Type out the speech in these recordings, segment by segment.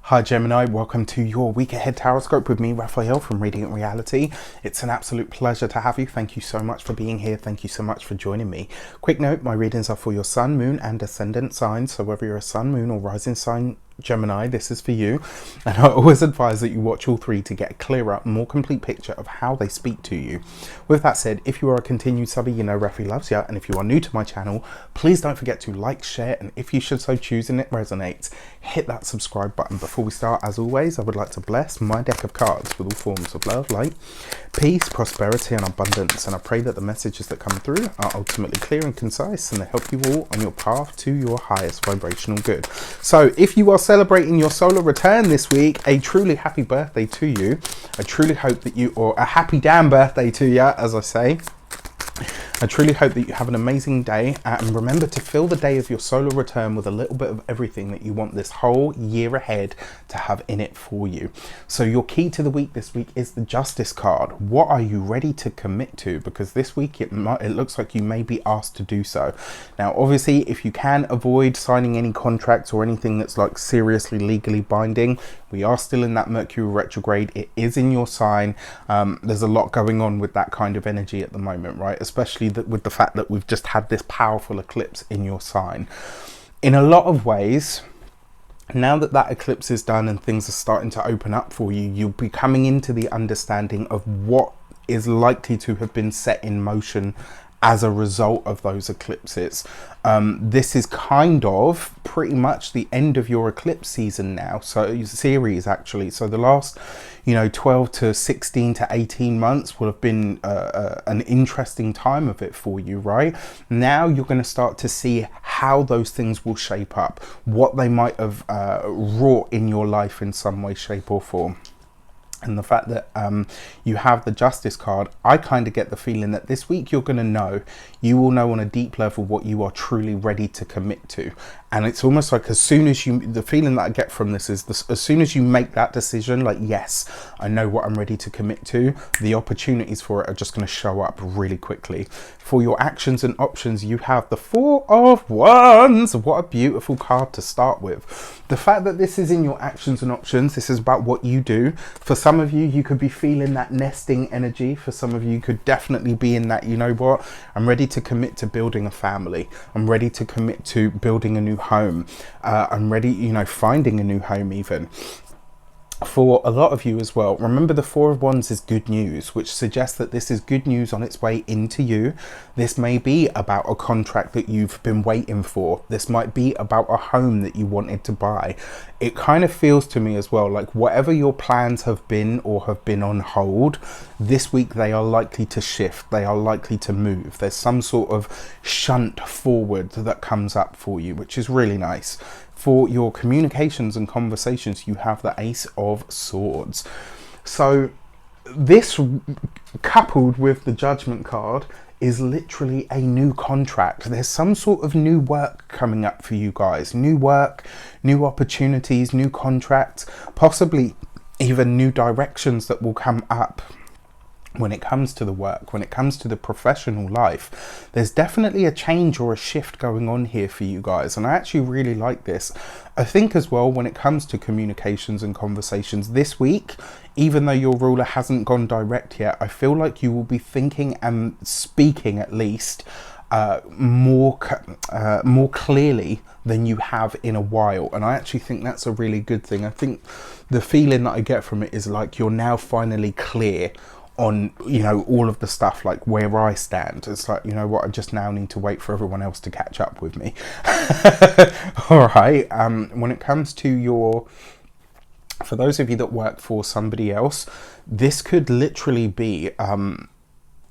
Hi Gemini, welcome to your week ahead tarot with me, Raphael from Reydiant Reality. It's an absolute pleasure to have you. Thank you so much for being here. Thank you so much for joining me. Quick note, my readings are for your sun, moon and ascendant signs. So whether you're a sun, moon or rising sign Gemini, this is for you. And I always advise that you watch all three to get a clearer, more complete picture of how they speak to you. With that said, if you are a continued subby, you know Raphi loves you. And if you are new to my channel, please don't forget to like, share, and if you should so choose and it resonates, hit that subscribe button. Before we start, as always, I would like to bless my deck of cards with all forms of love, light, peace, prosperity, and abundance. And I pray that the messages that come through are ultimately clear and concise and they help you all on your path to your highest vibrational good. So if you are celebrating your solar return this week, a truly happy birthday to you. I truly hope that you, or a happy damn birthday to you, as I say. I truly hope that you have an amazing day, and remember to fill the day of your solar return with a little bit of everything that you want this whole year ahead to have in it for you. So your key to the week this week is the Justice card. What are you ready to commit to? Because this week it looks like you may be asked to do so. Now obviously if you can avoid signing any contracts or anything that's like seriously legally binding, we are still in that Mercury retrograde. It is in your sign. There's a lot going on with that kind of energy at the moment, right? Especially with the fact that we've just had this powerful eclipse in your sign. In a lot of ways, now that that eclipse is done and things are starting to open up for you, you'll be coming into the understanding of what is likely to have been set in motion as a result of those eclipses. This is kind of pretty much the end of your eclipse season now, so series actually. So the last 12 to 16 to 18 months will have been an interesting time of it for you, right? Now you're going to start to see how those things will shape up, what they might have wrought in your life in some way, shape or form. And the fact that you have the Justice card, I kind of get the feeling that this week you will know on a deep level what you are truly ready to commit to. And it's almost like the feeling that I get from this is as soon as you make that decision, like, yes, I know what I'm ready to commit to, the opportunities for it are just going to show up really quickly. For your actions and options, you have the Four of Wands. What a beautiful card to start with. The fact that this is in your actions and options, this is about what you do. For some of you, you could be feeling that nesting energy. For some of you, could definitely be in that, you know what, I'm ready to commit to building a family. I'm ready to commit to building a new home. I'm ready, finding a new home even. For a lot of you as well, remember the Four of Wands is good news, which suggests that this is good news on its way into you. This may be about a contract that you've been waiting for. This might be about a home that you wanted to buy. It kind of feels to me as well like whatever your plans have been or have been on hold, this week they are likely to shift. They are likely to move. There's some sort of shunt forward that comes up for you, which is really nice. For your communications and conversations, you have the Ace of Swords. So this, coupled with the Judgment card, is literally a new contract. There's some sort of new work coming up for you guys. New work, new opportunities, new contracts, possibly even new directions that will come up. When it comes to the work, when it comes to the professional life, there's definitely a change or a shift going on here for you guys. And I actually really like this. I think as well, when it comes to communications and conversations this week, even though your ruler hasn't gone direct yet, I feel like you will be thinking and speaking at least more clearly than you have in a while. And I actually think that's a really good thing. I think the feeling that I get from it is like you're now finally clear on all of the stuff, like where I stand. It's like, you know what, I just now need to wait for everyone else to catch up with me. All right. When it comes to for those of you that work for somebody else, this could literally be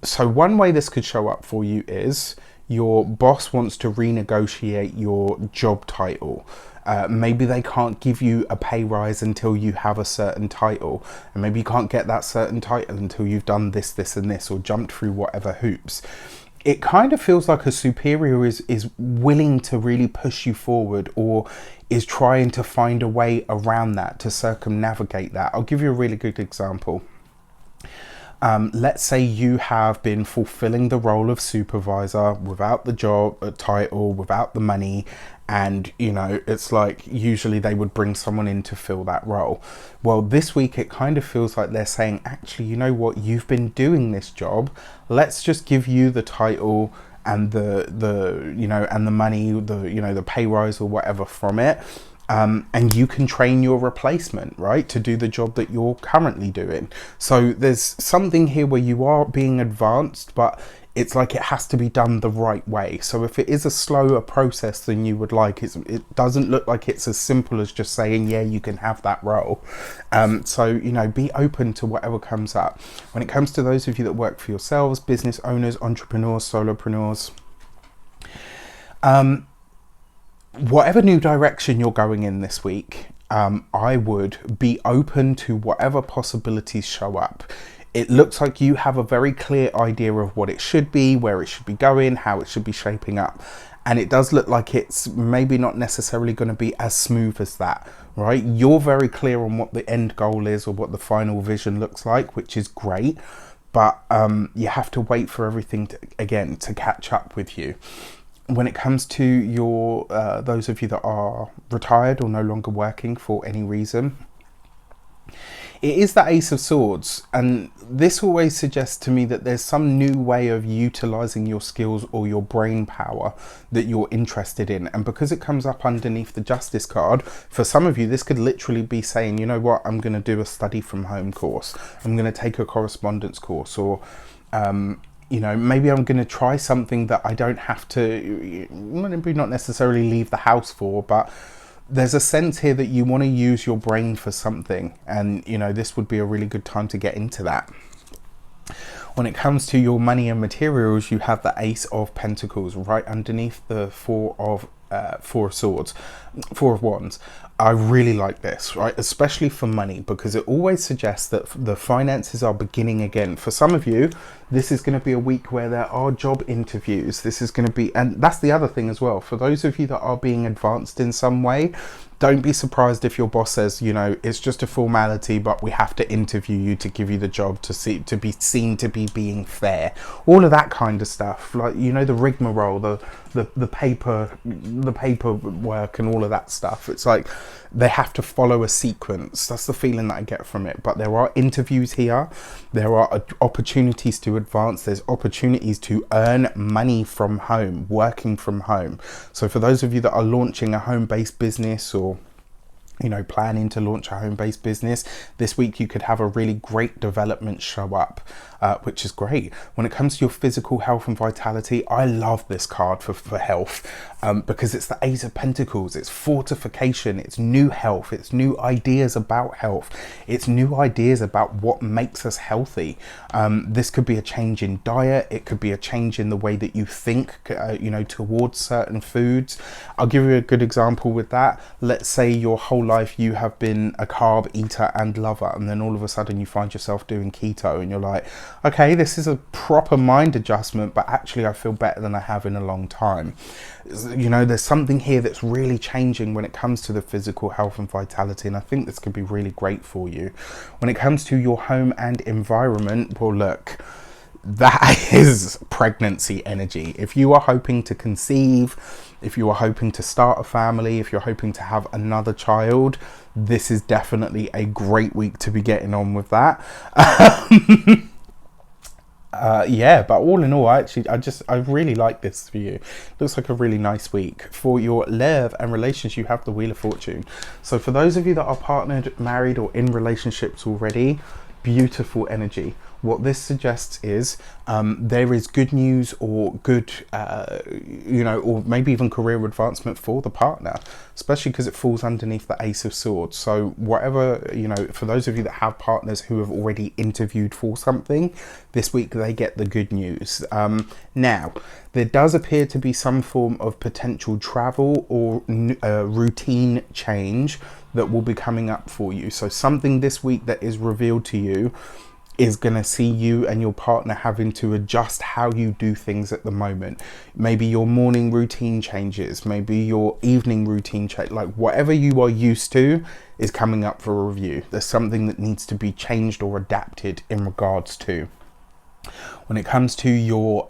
so one way this could show up for you is your boss wants to renegotiate your job title. Maybe they can't give you a pay rise until you have a certain title, and maybe you can't get that certain title until you've done this, this and this, or jumped through whatever hoops. It kind of feels like a superior is willing to really push you forward, or is trying to find a way around that, to circumnavigate that. I'll give you a really good example. Let's say you have been fulfilling the role of supervisor without the job title, without the money, and you know, it's like usually they would bring someone in to fill that role. Well, this week it kind of feels like they're saying, actually, you know what, you've been doing this job, let's just give you the title and the you know, and the money, the, you know, the pay rise or whatever from it, and you can train your replacement, right, to do the job that you're currently doing. So there's something here where you are being advanced, but it's like it has to be done the right way. So if it is a slower process than you would like, it doesn't look like it's as simple as just saying, yeah, you can have that role. So, you know, be open to whatever comes up. When it comes to those of you that work for yourselves, business owners, entrepreneurs, solopreneurs, whatever new direction you're going in this week, I would be open to whatever possibilities show up. It looks like you have a very clear idea of what it should be, where it should be going, how it should be shaping up. And it does look like it's maybe not necessarily going to be as smooth as that, right? You're very clear on what the end goal is or what the final vision looks like, which is great. But you have to wait for everything to, again, to catch up with you. When it comes to your those of you that are retired or no longer working for any reason, it is the Ace of Swords, and this always suggests to me that there's some new way of utilizing your skills or your brain power that you're interested in. And because it comes up underneath the Justice card, for some of you this could literally be saying, you know what, I'm going to do a study from home course, I'm going to take a correspondence course, or you know, maybe I'm going to try something that I don't have to, maybe not necessarily leave the house for, but there's a sense here that you want to use your brain for something, and you know, this would be a really good time to get into that. When it comes to your money and materials, you have the Ace of Pentacles right underneath the Four of Swords, Four of Wands. I really like this, right? Especially for money, because it always suggests that the finances are beginning again. For some of you, this is going to be a week where there are job interviews. This is going to be, and that's the other thing as well. For those of you that are being advanced in some way, don't be surprised if your boss says, you know, it's just a formality, but we have to interview you to give you the job, to be seen to be being fair. All of that kind of stuff, like, you know, the rigmarole, the paperwork and all of that stuff. It's like they have to follow a sequence. That's the feeling that I get from it. But there are interviews here. There are opportunities to advance. There's opportunities to earn money from home, working from home. So for those of you that are launching a home-based business, or you know, planning to launch a home-based business, this week you could have a really great development show up, which is great. When it comes to your physical health and vitality, I love this card for health, because it's the Ace of Pentacles. It's fortification, it's new health, it's new ideas about health, it's new ideas about what makes us healthy. This could be a change in diet, it could be a change in the way that you think, you know, towards certain foods. I'll give you a good example with that. Let's say your whole life you have been a carb eater and lover, and then all of a sudden you find yourself doing keto, and you're like, okay, this is a proper mind adjustment, but actually I feel better than I have in a long time. You know, there's something here that's really changing when it comes to the physical health and vitality, and I think this could be really great for you. When it comes to your home and environment, well, look, that is pregnancy energy. If you are hoping to conceive, if you are hoping to start a family, if you're hoping to have another child, this is definitely a great week to be getting on with that. Yeah, but all in all, I really like this for you. Looks like a really nice week. For your love and relations, you have the Wheel of Fortune. So for those of you that are partnered, married, or in relationships already, beautiful energy. What this suggests is there is good news, or good, you know, or maybe even career advancement for the partner, especially because it falls underneath the Ace of Swords. So whatever, you know, for those of you that have partners who have already interviewed for something, this week they get the good news. Now, there does appear to be some form of potential travel or routine change that will be coming up for you. So something this week that is revealed to you is going to see you and your partner having to adjust how you do things at the moment. Maybe your morning routine changes, maybe your evening routine change, like whatever you are used to is coming up for a review. There's something that needs to be changed or adapted in regards to. When it comes to your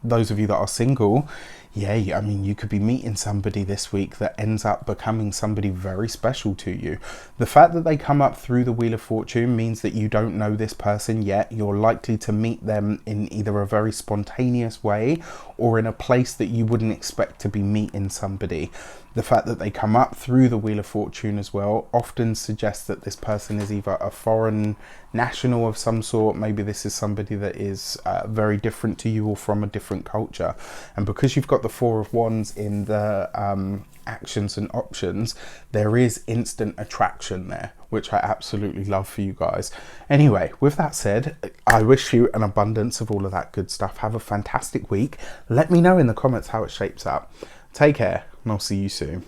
those of you that are single, yeah, I mean, you could be meeting somebody this week that ends up becoming somebody very special to you. The fact that they come up through the Wheel of Fortune means that you don't know this person yet. You're likely to meet them in either a very spontaneous way or in a place that you wouldn't expect to be meeting somebody. The fact that they come up through the Wheel of Fortune as well often suggests that this person is either a foreign national of some sort. Maybe this is somebody that is very different to you or from a different culture. And because you've got the Four of Wands in the actions and options, there is instant attraction there, which I absolutely love for you guys. Anyway, with that said, I wish you an abundance of all of that good stuff. Have a fantastic week. Let me know in the comments how it shapes up. Take care, and I'll see you soon.